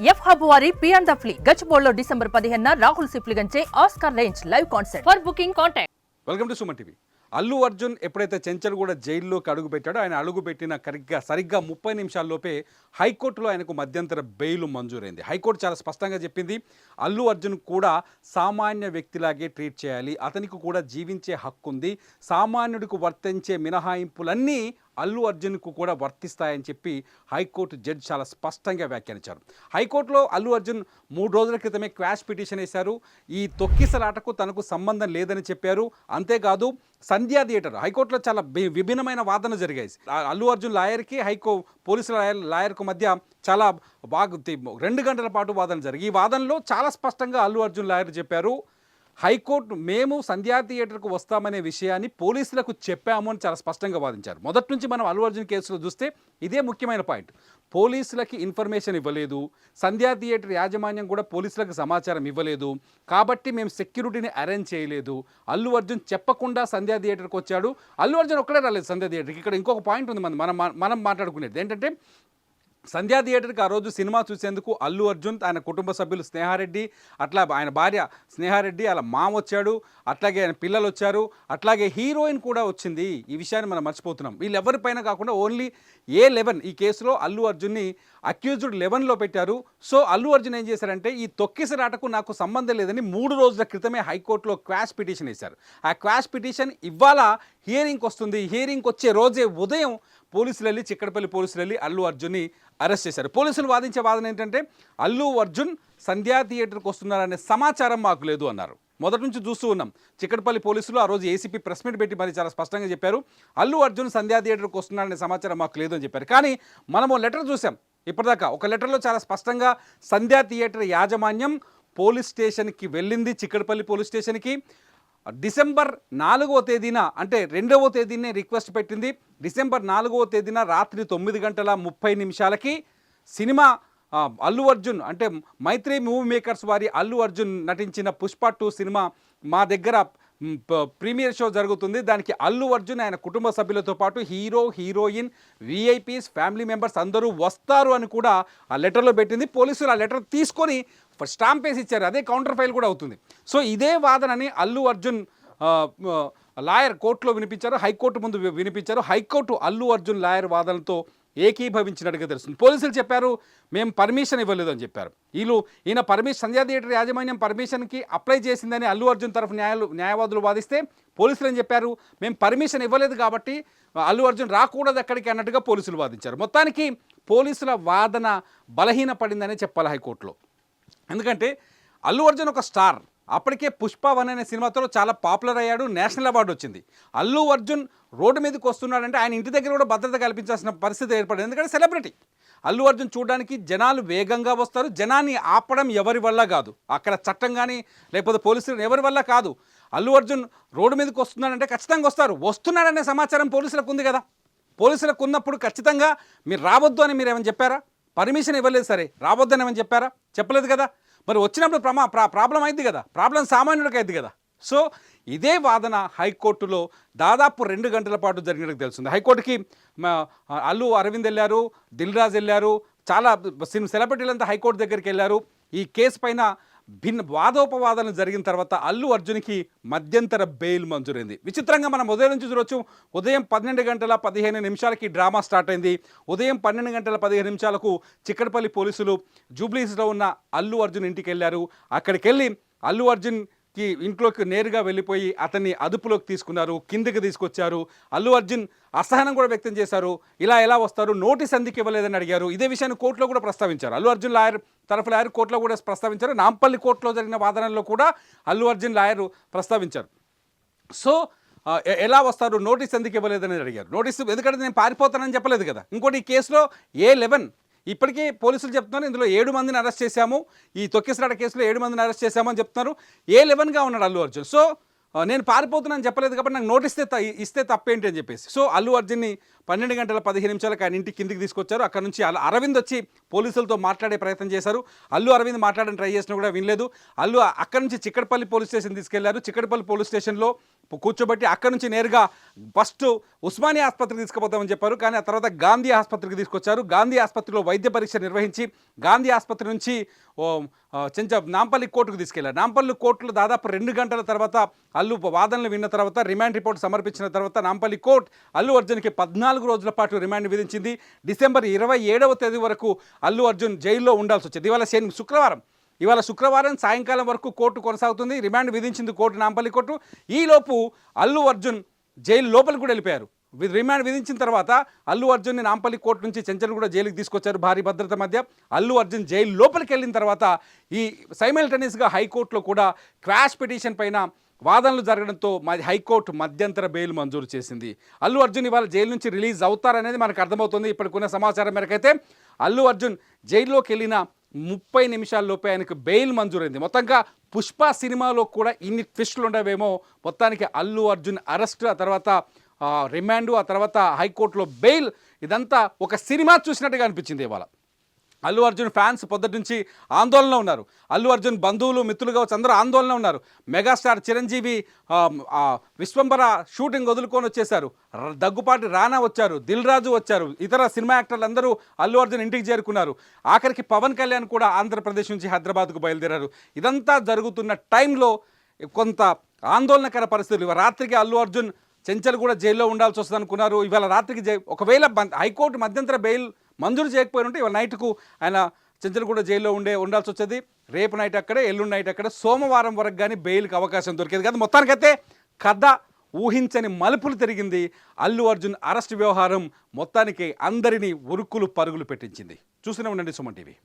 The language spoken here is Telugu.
ఎఫ్ హబ్ వారి పియాన్ ద ఫ్లీ గచ్చిబౌలిలో డిసెంబర్ 15న రాహుల్ సిప్లిగంచే Oscar range live concert. For booking contact. Welcome to Suman TV. Allu Arjun ఎప్పుడైతే చెంచల్గూడ జైల్లోకి అడుగు పెట్టాడో ఆయన అడుగు పెట్టిన సరిగ్గా 30 నిమిషాల్లోపే హైకోర్టులో ఆయనకు మధ్యంతర బెయిల్ మంజూరైంది. హైకోర్టు చాలా స్పష్టంగా చెప్పింది, అల్లు అర్జున్ కూడా సామాన్య వ్యక్తిలాగే ట్రీట్ చేయాలి, అతనికి కూడా జీవించే హక్కు ఉంది, సామాన్యుడికి వర్తించే మినహాయింపులన్నీ అల్లు అర్జున్కు కూడా వర్తిస్తాయని చెప్పి హైకోర్టు జడ్జి చాలా స్పష్టంగా వ్యాఖ్యానించారు. హైకోర్టులో అల్లు అర్జున్ 3 రోజుల క్రితమే క్వాష్ పిటిషన్ వేశారు. ఈ తొక్కిసలాటకు తనకు సంబంధం లేదని చెప్పారు. అంతేకాదు సంధ్యా థియేటర్ హైకోర్టులో చాలా విభిన్నమైన వాదన జరిగాయి. అల్లు అర్జున్ లాయర్కి పోలీసుల లాయర్కు మధ్య చాలా బాగా 2 గంటల పాటు వాదన జరిగి ఈ వాదనలో చాలా స్పష్టంగా అల్లు అర్జున్ లాయర్ చెప్పారు, హైకోర్టు మేము సంధ్యా థియేటర్కు వస్తామనే విషయాన్ని పోలీసులకు చెప్పాము అని చాలా స్పష్టంగా వాదించారు. మొదటి నుంచి మనం అల్లు అర్జున్ కేసులో చూస్తే ఇదే ముఖ్యమైన పాయింట్. పోలీసులకి ఇన్ఫర్మేషన్ ఇవ్వలేదు, సంధ్యా థియేటర్ యాజమాన్యం కూడా పోలీసులకు సమాచారం ఇవ్వలేదు, కాబట్టి మేము సెక్యూరిటీని అరేంజ్ చేయలేదు. అల్లు అర్జున్ చెప్పకుండా సంధ్యా థియేటర్కి వచ్చాడు. అల్లు అర్జున్ ఒక్కడే రాలేదు సంధ్యా థియేటర్కి. ఇక్కడ ఇంకొక పాయింట్ ఉంది మనం మాట్లాడుకునేది ఏంటంటే, సంధ్యా థియేటర్కి ఆ రోజు సినిమా చూసేందుకు అల్లు అర్జున్, ఆయన కుటుంబ సభ్యులు స్నేహారెడ్డి, అట్లా ఆయన భార్య స్నేహారెడ్డి, అలా మామ వచ్చాడు, అట్లాగే ఆయన పిల్లలు వచ్చారు, అట్లాగే హీరోయిన్ కూడా వచ్చింది. ఈ విషయాన్ని మనం మర్చిపోతున్నాం. వీళ్ళెవరిపైన కాకుండా ఓన్లీ A11 ఈ కేసులో అల్లు అర్జున్ని అక్యూజ్డ్ 11లో పెట్టారు. సో అల్లు అర్జున్ ఏం చేశారంటే, ఈ తొక్కిసలాటకు నాకు సంబంధం లేదని 3 రోజుల క్రితమే హైకోర్టులో క్వాష్ పిటిషన్ వేశారు. ఆ క్వాష్ పిటిషన్ ఇవాళ హియరింగ్కి వస్తుంది. హియరింగ్కి వచ్చే రోజే ఉదయం పోలీసులు వెళ్ళి చిక్కడపల్లి పోలీసులు వెళ్ళి అల్లు అర్జున్ని అరెస్ట్ చేశారు. పోలీసులు వాదించే వాదన ఏంటంటే, అల్లు అర్జున్ సంధ్యా థియేటర్కి వస్తున్నారనే సమాచారం మాకు లేదు అన్నారు. మొదటి నుంచి చూస్తూ ఉన్నాం. చిక్కడపల్లి పోలీసులు ఆ రోజు ఏసీపీ ప్రెస్ మీట్ పెట్టి మరి చాలా స్పష్టంగా చెప్పారు, అల్లు అర్జున్ సంధ్యా థియేటర్కి వస్తున్నారనే సమాచారం మాకు లేదు అని చెప్పారు. కానీ మనము లెటర్ చూసాం ఇప్పటిదాకా. ఒక లెటర్లో చాలా స్పష్టంగా సంధ్యా థియేటర్ యాజమాన్యం పోలీస్ స్టేషన్కి వెళ్ళింది, చిక్కడపల్లి పోలీస్ స్టేషన్కి. డిసెంబర్ 4వ తేదీన అంటే 2వ తేదీనే రిక్వెస్ట్ పెట్టింది. డిసెంబర్ 4వ తేదీన రాత్రి 9:30 సినిమా అల్లు అర్జున్ అంటే మైత్రి మూవీ మేకర్స్ వారి అల్లు అర్జున్ నటించిన పుష్ప 2 సినిమా మా దగ్గర ప్రీమియర్ షో జరుగుతుంది. దానికి అల్లు అర్జున్ ఆయన కుటుంబ సభ్యులతో పాటు hero, heroine, VIPs, family members అందరూ వస్తారు అని కూడా ఆ లెటర్లో పెట్టింది. పోలీసులు ఆ లెటర్ తీసుకొని స్టాంప్ వేసి ఇచ్చారు. అదే కౌంటర్ ఫైల్ కూడా అవుతుంది. సో ఇదే వాదనని అల్లు అర్జున్ లాయర్ కోర్టులో వినిపించారు, హైకోర్టు ముందు వినిపించారు. హైకోర్టు అల్లు అర్జున్ లాయర్ వాదనతో ఏకీభవించినట్టుగా తెలుస్తుంది. పోలీసులు చెప్పారు, మేము పర్మిషన్ ఇవ్వలేదు అని చెప్పారు. ఈయన సంధ్యా థియేటర్ యాజమాన్యం పర్మిషన్కి అప్లై చేసిందని అల్లు అర్జున్ తరఫు న్యాయవాదులు వాదిస్తే పోలీసులు ఏం చెప్పారు, మేము పర్మిషన్ ఇవ్వలేదు కాబట్టి అల్లు అర్జున్ రాకూడదు ఎక్కడికి అన్నట్టుగా పోలీసులు వాదించారు. మొత్తానికి పోలీసుల వాదన బలహీనపడిందనే చెప్పాలి హైకోర్టులో. ఎందుకంటే అల్లు అర్జున్ ఒక స్టార్, అప్పటికే పుష్ప 1 అనే సినిమాతో చాలా పాపులర్ అయ్యాడు, నేషనల్ అవార్డు వచ్చింది. అల్లు అర్జున్ రోడ్డు మీదకి వస్తున్నాడంటే ఆయన ఇంటి దగ్గర కూడా భద్రత కల్పించాల్సిన పరిస్థితి ఏర్పడింది. ఎందుకంటే సెలబ్రిటీ అల్లు అర్జున్ చూడడానికి జనాలు వేగంగా వస్తారు. జనాన్ని ఆపడం ఎవరి వల్ల కాదు, అక్కడ చట్టం కానీ లేకపోతే పోలీసులు ఎవరి వల్ల కాదు. అల్లు అర్జున్ రోడ్డు మీదకి వస్తున్నాడంటే ఖచ్చితంగా వస్తున్నాడనే సమాచారం పోలీసులకు ఉంది కదా. పోలీసులకు ఉన్నప్పుడు ఖచ్చితంగా మీరు రావద్దు అని మీరు ఏమైనా చెప్పారా? పర్మిషన్ ఇవ్వలేదు, సరే రావద్దని ఏమైనా చెప్పారా? చెప్పలేదు కదా. మరి వచ్చినప్పుడు ప్రాబ్లం అయింది కదా, ప్రాబ్లం సామాన్యుడికి అయింది కదా. సో ఇదే వాదన హైకోర్టులో దాదాపు 2 గంటల పాటు జరిగినట్టు తెలుస్తుంది. హైకోర్టుకి అల్లు అరవింద్ వెళ్ళారు, దిల్ రాజు వెళ్ళారు, చాలా సెలబ్రిటీలంతా హైకోర్టు దగ్గరికి వెళ్ళారు. ఈ కేసు పైన వాదోపవాదాలు జరిగిన తర్వాత అల్లు అర్జున్కి మధ్యంతర బెయిల్ మంజూరైంది. విచిత్రంగా మనం ఉదయం నుంచి చూడొచ్చు, ఉదయం 12:15 డ్రామా స్టార్ట్ అయింది. ఉదయం 12:15 చిక్కడపల్లి పోలీసులు జూబ్లీస్లో ఉన్న అల్లు అర్జున్ ఇంటికి వెళ్ళారు. అక్కడికి వెళ్ళి అల్లు అర్జున్కి ఇంట్లోకి నేరుగా వెళ్ళిపోయి అతన్ని అదుపులోకి తీసుకున్నారు, కిందకి తీసుకొచ్చారు. అల్లు అర్జున్ అసహనం కూడా వ్యక్తం చేశారు. ఇలా ఎలా వస్తారు, నోటీస్ ఎందుకు ఇవ్వలేదని అడిగారు. ఇదే విషయాన్ని కోర్టులో కూడా ప్రస్తావించారు. అల్లు అర్జున్ తరఫు లాయర్ కోర్టులో కూడా ప్రస్తావించారు. నాంపల్లి కోర్టులో జరిగిన వాదనలో కూడా అల్లు అర్జున్ లాయర్ ప్రస్తావించారు. సో ఎలా వస్తారు, నోటీస్ ఎందుకు ఇవ్వలేదని అడిగారు. నోటీస్ ఎందుకంటే నేను పారిపోతానని చెప్పలేదు కదా. ఇంకోటి ఈ కేసులో A11 ఇప్పటికే పోలీసులు చెప్తున్నారు, ఇందులో 7 మందిని అరెస్ట్ చేశాము, ఈ తొక్కిసలాట కేసులో 7 మందిని అరెస్ట్ చేశామని చెప్తున్నారు. A11గా ఉన్నాడు అల్లు అర్జున్. సో నేను పారిపోతున్నాను చెప్పలేదు కాబట్టి నాకు నోటీస్ ఇస్తే తప్పేంటి అని చెప్పేసి. సో అల్లు అర్జున్ని 12:15 ఆయన ఇంటికి కిందికి తీసుకొచ్చారు. అక్కడ నుంచి అరవింద్ వచ్చి పోలీసులతో మాట్లాడే ప్రయత్నం చేశారు. అల్లు అరవింద్ మాట్లాడని ట్రై చేసినా కూడా వినలేదు. అక్కడ నుంచి చిక్కడపల్లి పోలీస్ స్టేషన్ తీసుకెళ్లారు. చిక్కడపల్లి పోలీస్ స్టేషన్లో కూర్చోబెట్టి అక్కడి నుంచి నేరుగా ఫస్ట్ ఉస్మానియా ఆసుపత్రికి తీసుకుపోతామని చెప్పారు. కానీ ఆ తర్వాత గాంధీ ఆసుపత్రికి తీసుకొచ్చారు. గాంధీ ఆసుపత్రిలో వైద్య పరీక్ష నిర్వహించి గాంధీ ఆసుపత్రి నుంచి నాంపల్లి కోర్టుకు తీసుకెళ్లారు. నాంపల్లి కోర్టులో దాదాపు 2 గంటల తర్వాత అల్లు వాదనలు విన్న తర్వాత రిమాండ్ రిపోర్ట్ సమర్పించిన తర్వాత నాంపల్లి కోర్టు అల్లు అర్జున్కి 14 రోజుల పాటు రిమాండ్ విధించింది. డిసెంబర్ 27వ తేదీ వరకు అల్లు అర్జున్ జైల్లో ఉండాల్సి వచ్చింది. ఇవాళ శుక్రవారం సాయంకాలం వరకు కోర్టు కొనసాగుతుంది. రిమాండ్ విధించింది కోర్టు, నాంపల్లి కోర్టు. ఈలోపు అల్లు అర్జున్ జైలు లోపలికి కూడా వెళ్ళిపోయారు. రిమాండ్ విధించిన తర్వాత అల్లు అర్జున్ని నాంపల్లి కోర్టు నుంచి చెంచల్గూడ జైలుకి తీసుకొచ్చారు భారీ భద్రత మధ్య. అల్లు అర్జున్ జైలు లోపలికి వెళ్ళిన తర్వాత ఈ సైమల్టేనియస్గా హైకోర్టులో కూడా క్వాష్ పిటిషన్ పైన వాదనలు జరగడంతో హైకోర్టు మధ్యంతర బెయిల్ మంజూరు చేసింది. అల్లు అర్జున్ ఇవాళ జైలు నుంచి రిలీజ్ అవుతారనేది మనకు అర్థమవుతుంది. ఇప్పటికున్న సమాచారం మేరకైతే అల్లు అర్జున్ జైల్లోకి వెళ్ళిన 30 నిమిషాల్లోపే ఆయనకు బెయిల్ మంజూరైంది. మొత్తంగా పుష్ప సినిమాలో కూడా ఇన్ని ట్విస్టులు ఉండవేమో. మొత్తానికి అల్లు అర్జున్ అరెస్ట్, ఆ తర్వాత రిమాండ్, ఆ తర్వాత హైకోర్టులో బెయిల్, ఇదంతా ఒక సినిమా చూసినట్టుగా అనిపించింది ఇవాళ. అల్లు అర్జున్ ఫ్యాన్స్ పొద్దుటి నుంచి ఆందోళనలో ఉన్నారు. అల్లు అర్జున్ బంధువులు, మిత్రులు కావచ్చు, అందరూ ఆందోళన ఉన్నారు. మెగాస్టార్ చిరంజీవి విశ్వంబర షూటింగ్ వదులుకొని వచ్చేశారు. దగ్గుపాటి రానా వచ్చారు, దిల్ రాజు వచ్చారు, ఇతర సినిమా యాక్టర్లు అందరూ అల్లు అర్జున్ ఇంటికి చేరుకున్నారు. ఆఖరికి పవన్ కళ్యాణ్ కూడా ఆంధ్రప్రదేశ్ నుంచి హైదరాబాద్కు బయలుదేరారు. ఇదంతా జరుగుతున్న టైంలో కొంత ఆందోళనకర పరిస్థితులు. రాత్రికి అల్లు అర్జున్ చెంచల్గూడ జైల్లో ఉండాల్సి వస్తుంది అనుకున్నారు. ఇవాళ రాత్రికి ఒకవేళ హైకోర్టు మధ్యంతర బెయిల్ మంజూరు చేయకపోయి ఉంటే ఇవాళ నైట్కు ఆయన చెంచల్గూడ జైల్లో ఉండాల్సి వచ్చేది. రేపు నైట్ అక్కడే, ఎల్లుండి నైట్ అక్కడే, సోమవారం వరకు కానీ బెయిల్కి అవకాశం దొరికేది కాదు. మొత్తానికైతే కథ ఊహించని మలుపులు తిరిగింది. అల్లు అర్జున్ అరెస్ట్ వ్యవహారం మొత్తానికి అందరినీ ఉరుకులు పరుగులు పెట్టించింది. చూస్తూనే ఉండండి సుమన్ టీవీ.